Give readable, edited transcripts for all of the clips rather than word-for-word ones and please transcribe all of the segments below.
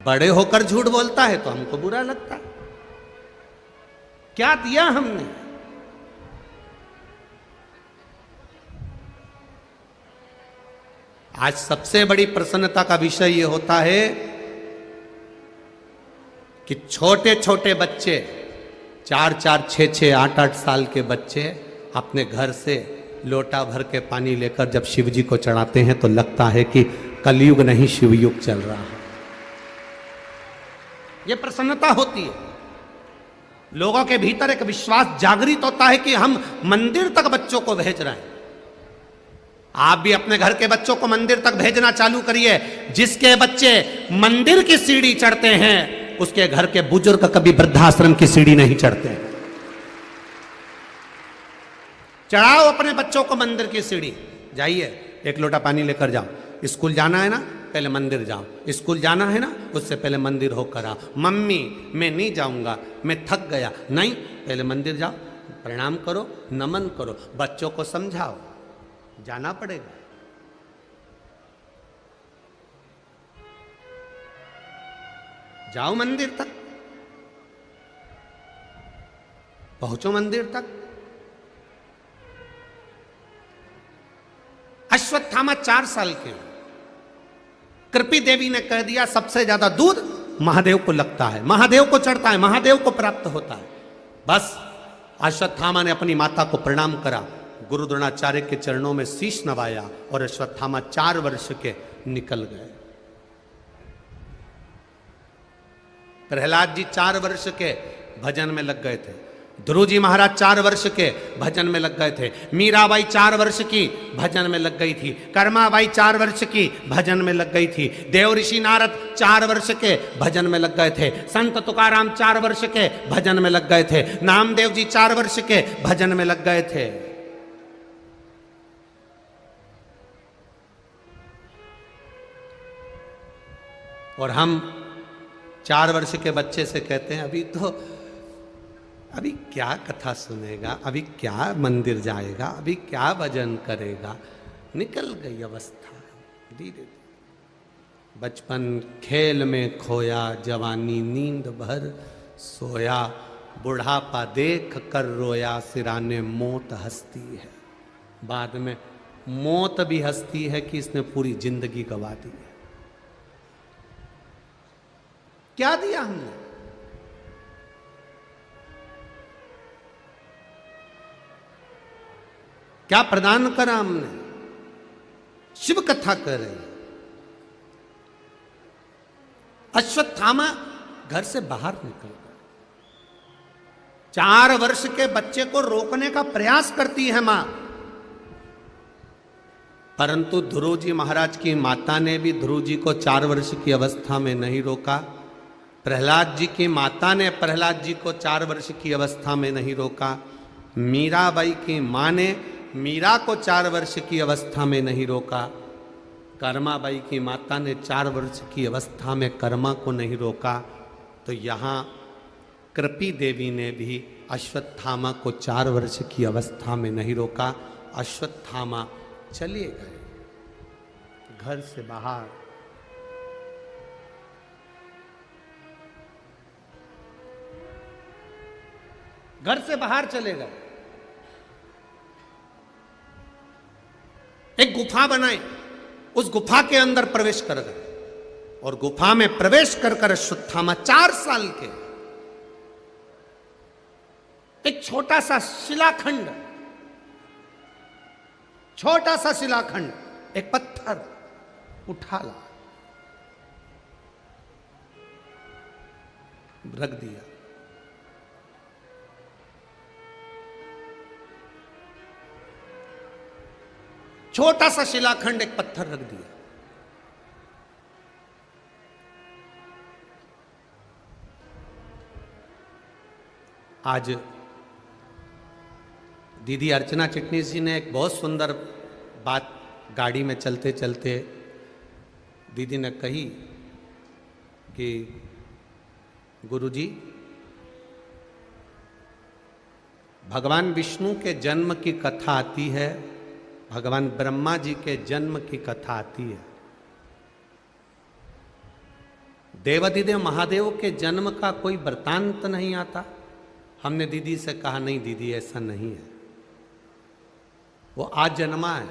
बड़े होकर झूठ बोलता है तो हमको बुरा लगता है। क्या दिया हमने? आज सबसे बड़ी प्रसन्नता का विषय यह होता है कि छोटे छोटे बच्चे 4-4, 6-6, 8-8 साल के बच्चे अपने घर से लोटा भर के पानी लेकर जब शिव जी को चढ़ाते हैं तो लगता है कि कलयुग नहीं शिवयुग चल रहा है। यह प्रसन्नता होती है। लोगों के भीतर एक विश्वास जागृत होता है कि हम मंदिर तक बच्चों को भेज रहे हैं। आप भी अपने घर के बच्चों को मंदिर तक भेजना चालू करिए। जिसके बच्चे मंदिर की सीढ़ी चढ़ते हैं उसके घर के बुजुर्ग कभी वृद्धाश्रम की सीढ़ी नहीं चढ़ते। चढ़ाओ अपने बच्चों को मंदिर की सीढ़ी। जाइए, एक लोटा पानी लेकर जाओ। स्कूल जाना है ना, पहले मंदिर जाओ। स्कूल जाना है ना, उससे पहले मंदिर होकर आओ। मम्मी मैं नहीं जाऊंगा, मैं थक गया। नहीं, पहले मंदिर जाओ, प्रणाम करो, नमन करो, बच्चों को समझाओ। जाना पड़ेगा। जाओ मंदिर तक, पहुंचो मंदिर तक। अश्वत्थामा 4 साल के। कृपी देवी ने कह दिया सबसे ज्यादा दूध महादेव को लगता है, महादेव को चढ़ता है, महादेव को प्राप्त होता है। बस अश्वत्थामा ने अपनी माता को प्रणाम करा, गुरु द्रोणाचार्य के चरणों में शीश नवाया और अश्वत्थामा 4 वर्ष के निकल गए। प्रहलाद जी 4 वर्ष के भजन में लग गए थे। ध्रुव जी महाराज 4 वर्ष के भजन में लग गए थे। मीराबाई 4 वर्ष की भजन में लग गई थी। कर्माबाई 4 वर्ष की भजन में लग गई थी। देव ऋषि नारद 4 वर्ष के भजन में लग गए थे। संत तुकाराम 4 वर्ष के भजन में लग गए थे। नामदेव जी 4 वर्ष के भजन में लग गए थे। और हम 4 वर्ष के बच्चे से कहते हैं अभी क्या कथा सुनेगा, अभी क्या मंदिर जाएगा, अभी क्या भजन करेगा। निकल गई अवस्था धीरे। बचपन खेल में खोया, जवानी नींद भर सोया, बुढ़ापा देख कर रोया, सिराने मौत हंसती है। बाद में मौत भी हंसती है कि इसने पूरी जिंदगी गवा दी है। क्या दिया हमने? क्या प्रदान करा हमने? शिव कथा कर रही है। अश्वत्थामा घर से बाहर निकल गया। 4 वर्ष के बच्चे को रोकने का प्रयास करती है मां, परंतु ध्रुव जी महाराज की माता ने भी ध्रुव जी को 4 वर्ष की अवस्था में नहीं रोका। प्रहलाद जी की माता ने प्रहलाद जी को 4 वर्ष की अवस्था में नहीं रोका। मीराबाई की मां ने मीरा को 4 वर्ष की अवस्था में नहीं रोका। कर्माबाई की माता ने 4 वर्ष की अवस्था में कर्मा को नहीं रोका। तो यहाँ कृपी देवी ने भी अश्वत्थामा को 4 वर्ष की अवस्था में नहीं रोका। अश्वत्थामा चले गए घर से बाहर। घर से बाहर चले गए। एक गुफा बनाई, उस गुफा के अंदर प्रवेश कर गए और गुफा में प्रवेश कर कर अश्वत्थामा 4 साल के एक छोटा सा शिलाखंड, छोटा सा शिलाखंड, एक पत्थर उठा ला, रख दिया। छोटा सा शिलाखंड, एक पत्थर रख दिया। आज दीदी अर्चना चिटनीस जी ने एक बहुत सुंदर बात गाड़ी में चलते चलते दीदी ने कही कि गुरुजी, भगवान विष्णु के जन्म की कथा आती है, भगवान ब्रह्मा जी के जन्म की कथा आती है, देवाधिदेव महादेव के जन्म का कोई वृतांत नहीं आता। हमने दीदी से कहा, नहीं दीदी ऐसा नहीं है, वो आज जन्मा है।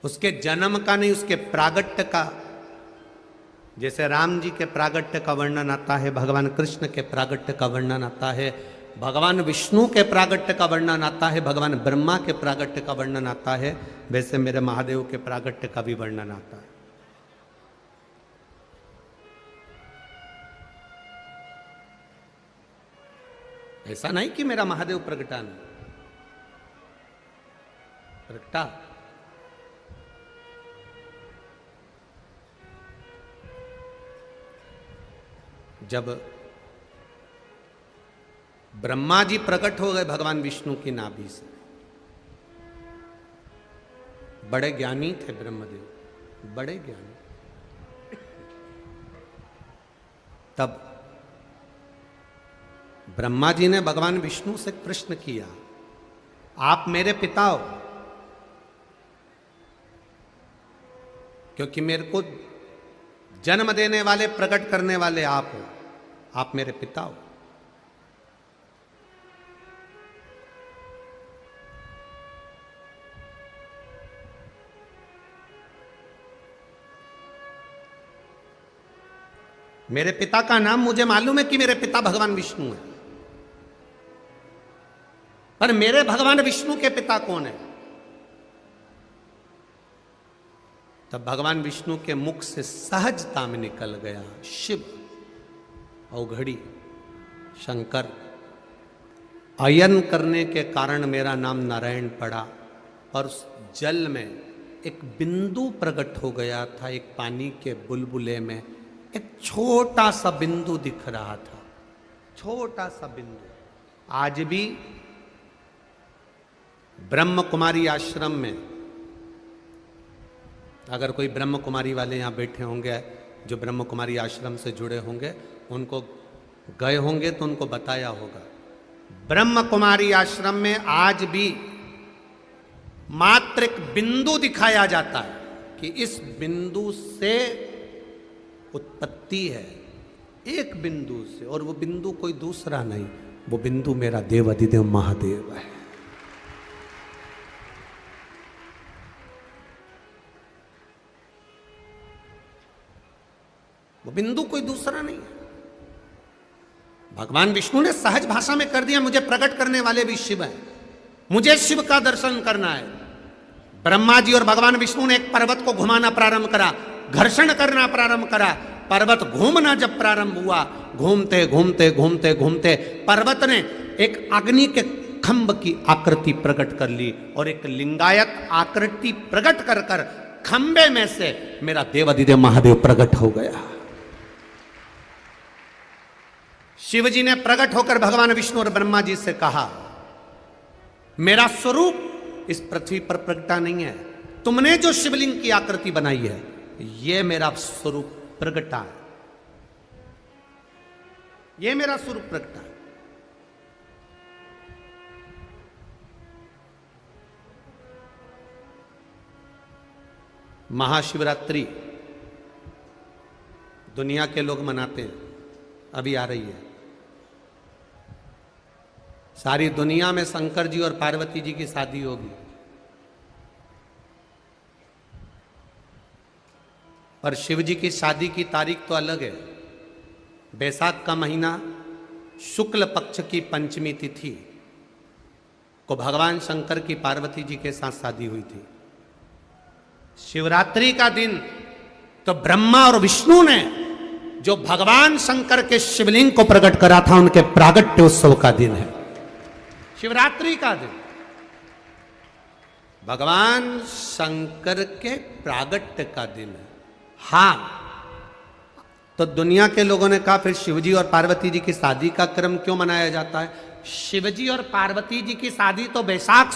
उसके जन्म का नहीं, उसके प्रागट्य का। जैसे राम जी के प्रागट्य का वर्णन आता है, भगवान कृष्ण के प्रागट्य का वर्णन आता है, भगवान विष्णु के प्रागट्य का वर्णन आता है, भगवान ब्रह्मा के प्रागट्य का वर्णन आता है, वैसे मेरे महादेव के प्रागट्य का भी वर्णन आता है। ऐसा नहीं कि मेरा महादेव प्रगटा नहीं, प्रगटा। जब ब्रह्मा जी प्रकट हो गए भगवान विष्णु की नाभि से, बड़े ज्ञानी थे ब्रह्मदेव, बड़े ज्ञानी। तब ब्रह्मा जी ने भगवान विष्णु से प्रश्न किया, आप मेरे पिता हो, क्योंकि मेरे को जन्म देने वाले, प्रकट करने वाले आप हो, आप मेरे पिता हो। मेरे पिता का नाम मुझे मालूम है कि मेरे पिता भगवान विष्णु है, पर मेरे भगवान विष्णु के पिता कौन है? तब भगवान विष्णु के मुख से सहजता में निकल गया, शिव, अवघड़ी, शंकर। अयन करने के कारण मेरा नाम नारायण पड़ा। और उस जल में एक बिंदु प्रकट हो गया था, एक पानी के बुलबुले में एक छोटा सा बिंदु दिख रहा था, छोटा सा बिंदु। आज भी ब्रह्म कुमारी आश्रम में, अगर कोई ब्रह्म कुमारी वाले यहाँ बैठे होंगे, जो ब्रह्म कुमारी आश्रम से जुड़े होंगे, उनको गए होंगे तो उनको बताया होगा, ब्रह्म कुमारी आश्रम में आज भी मात्र एक बिंदु दिखाया जाता है कि इस बिंदु से उत्पत्ति है, एक बिंदु से, और वो बिंदु कोई दूसरा नहीं, वो बिंदु मेरा देवाधिदेव महादेव है। वो बिंदु कोई दूसरा नहीं है। भगवान विष्णु ने सहज भाषा में कर दिया, मुझे प्रकट करने वाले भी शिव हैं, मुझे शिव का दर्शन करना है। ब्रह्मा जी और भगवान विष्णु ने एक पर्वत को घुमाना प्रारंभ करा, घर्षण करना प्रारंभ करा। पर्वत घूमना जब प्रारंभ हुआ, घूमते घूमते घूमते घूमते पर्वत ने एक अग्नि के खंभ की आकृति प्रकट कर ली, और एक लिंगायत आकृति प्रकट कर कर खंबे में से मेरा देवाधिदेव महादेव प्रकट हो गया। शिव जी ने प्रकट होकर भगवान विष्णु और ब्रह्मा जी से कहा, मेरा स्वरूप इस पृथ्वी पर प्रकटा नहीं है, तुमने जो शिवलिंग की आकृति बनाई है, यह मेरा स्वरूप प्रकटा है, यह मेरा स्वरूप प्रकटा है। महाशिवरात्रि दुनिया के लोग मनाते हैं, अभी आ रही है। सारी दुनिया में शंकर जी और पार्वती जी की शादी होगी, पर शिव जी की शादी की तारीख तो अलग है। बैसाख का महीना, शुक्ल पक्ष की पंचमी तिथि को भगवान शंकर की पार्वती जी के साथ शादी हुई थी। शिवरात्रि का दिन तो ब्रह्मा और विष्णु ने जो भगवान शंकर के शिवलिंग को प्रकट करा था, उनके प्रागट्योत्सव का दिन है शिवरात्रि का दिन। भगवान शंकर के प्रागट्य का दिन है। हां, तो दुनिया के लोगों ने कहा, फिर शिवजी और पार्वती जी की शादी का क्रम क्यों मनाया जाता है? शिवजी और पार्वती जी की शादी तो बैसाख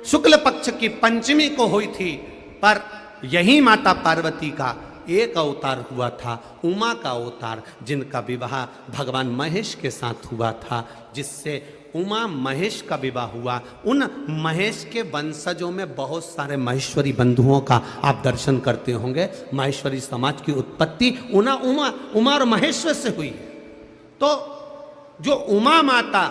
शुक्ल पक्ष की पंचमी को हुई थी, पर यही माता पार्वती का एक अवतार हुआ था, उमा का अवतार, जिनका विवाह भगवान महेश के साथ हुआ था, जिससे उमा महेश का विवाह हुआ। उन महेश के वंशजों में बहुत सारे महेश्वरी बंधुओं का आप दर्शन करते होंगे। महेश्वरी समाज की उत्पत्ति उमा और महेश्वर से हुई है। तो जो उमा माता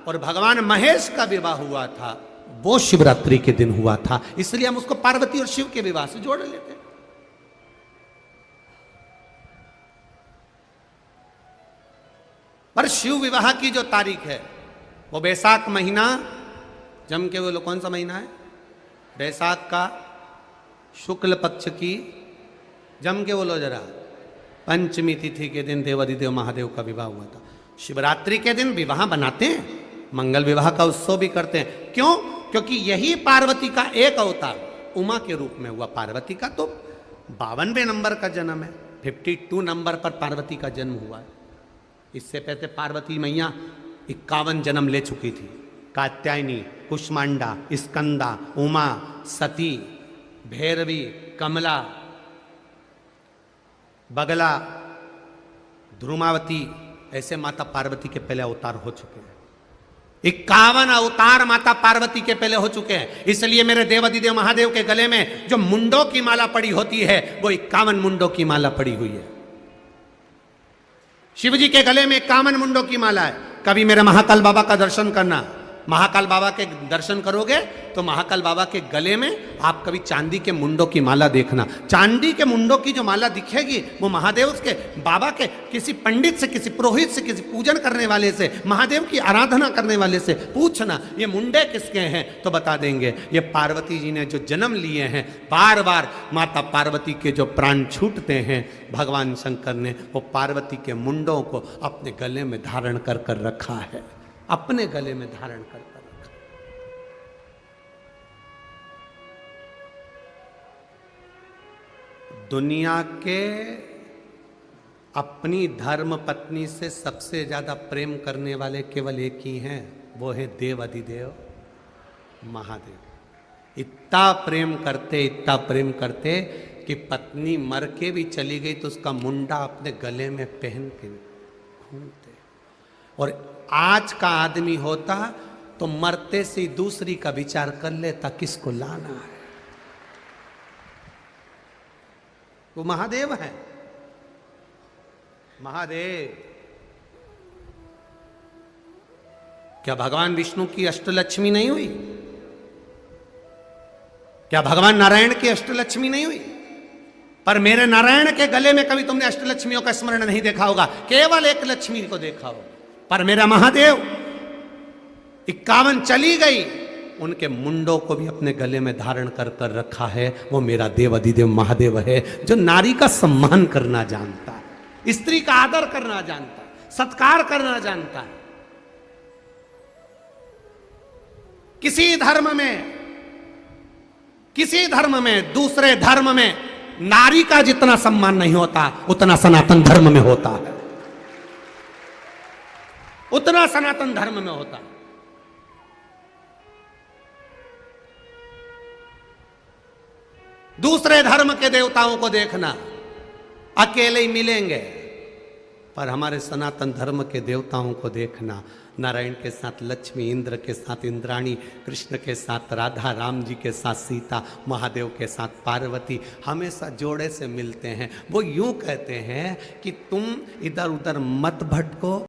और भगवान महेश का विवाह हुआ था वो शिवरात्रि के दिन हुआ था, इसलिए हम उसको पार्वती और शिव के विवाह से जोड़ लेते हैं। पर शिव विवाह की जो तारीख है वो बैसाख महीना, जम के बोलो कौन सा महीना है? बैसाख का शुक्ल पक्ष की, जम के बोलो जरा, पंचमी तिथि के दिन देवाधिदेव महादेव का विवाह हुआ था। शिवरात्रि के दिन विवाह बनाते हैं, मंगल विवाह का उत्सव भी करते हैं। क्यों? क्योंकि यही पार्वती का एक अवतार उमा के रूप में हुआ। पार्वती का तो 52वें नंबर का जन्म है, 52 नंबर पर पार्वती का जन्म हुआ है। इससे पहले पार्वती मैया 51 जन्म ले चुकी थी। कात्यायनी, कुष्मांडा, स्कंदा, उमा, सती, भैरवी, कमला, बगला, ध्रुमावती, ऐसे माता पार्वती के पहले अवतार हो चुके हैं। 51 अवतार माता पार्वती के पहले हो चुके हैं। इसलिए मेरे देवाधिदेव महादेव के गले में जो मुंडों की माला पड़ी होती है वो 51 मुंडों की माला पड़ी हुई है। शिव जी के गले में 51 मुंडों की माला है। कभी मेरे महाकाल बाबा का दर्शन करना, महाकाल बाबा के दर्शन करोगे तो महाकाल बाबा के गले में आप कभी चांदी के मुंडों की माला देखना। चांदी के मुंडों की जो माला दिखेगी वो महादेव के बाबा के किसी पंडित से, किसी पुरोहित से, किसी पूजन करने वाले से, महादेव की आराधना करने वाले से पूछना ये मुंडे किसके हैं, तो बता देंगे ये पार्वती जी ने जो जन्म लिए हैं। बार बार माता पार्वती के जो प्राण छूटते हैं, भगवान शंकर ने वो पार्वती के मुंडों को अपने गले में धारण कर कर रखा है, अपने गले में धारण कर कर रखा। दुनिया के अपनी धर्म पत्नी से सबसे ज्यादा प्रेम करने वाले केवल एक ही हैं, वो है देव अधिदेव महादेव। इतना प्रेम करते कि पत्नी मर के भी चली गई तो उसका मुंडा अपने गले में पहन के घूमते। और आज का आदमी होता तो मरते से दूसरी का विचार कर लेता किसको लाना है। वो महादेव है, महादेव। क्या भगवान विष्णु की अष्टलक्ष्मी नहीं हुई? क्या भगवान नारायण की अष्टलक्ष्मी नहीं हुई? पर मेरे नारायण के गले में कभी तुमने अष्टलक्ष्मियों का स्मरण नहीं देखा होगा, केवल एक लक्ष्मी को देखा होगा। पर मेरा महादेव 51 चली गई, उनके मुंडों को भी अपने गले में धारण कर कर रखा है। वो मेरा देव अधिदेव महादेव है, जो नारी का सम्मान करना जानता है, स्त्री का आदर करना जानता है, सत्कार करना जानता है। किसी धर्म में दूसरे धर्म में नारी का जितना सम्मान नहीं होता उतना सनातन धर्म में होता है, उतना सनातन धर्म में होता है। दूसरे धर्म के देवताओं को देखना, अकेले ही मिलेंगे, पर हमारे सनातन धर्म के देवताओं को देखना, नारायण के साथ लक्ष्मी, इंद्र के साथ इंद्राणी, कृष्ण के साथ राधा, राम जी के साथ सीता, महादेव के साथ पार्वती, हमेशा जोड़े से मिलते हैं। वो यूं कहते हैं कि तुम इधर उधर मत भटको,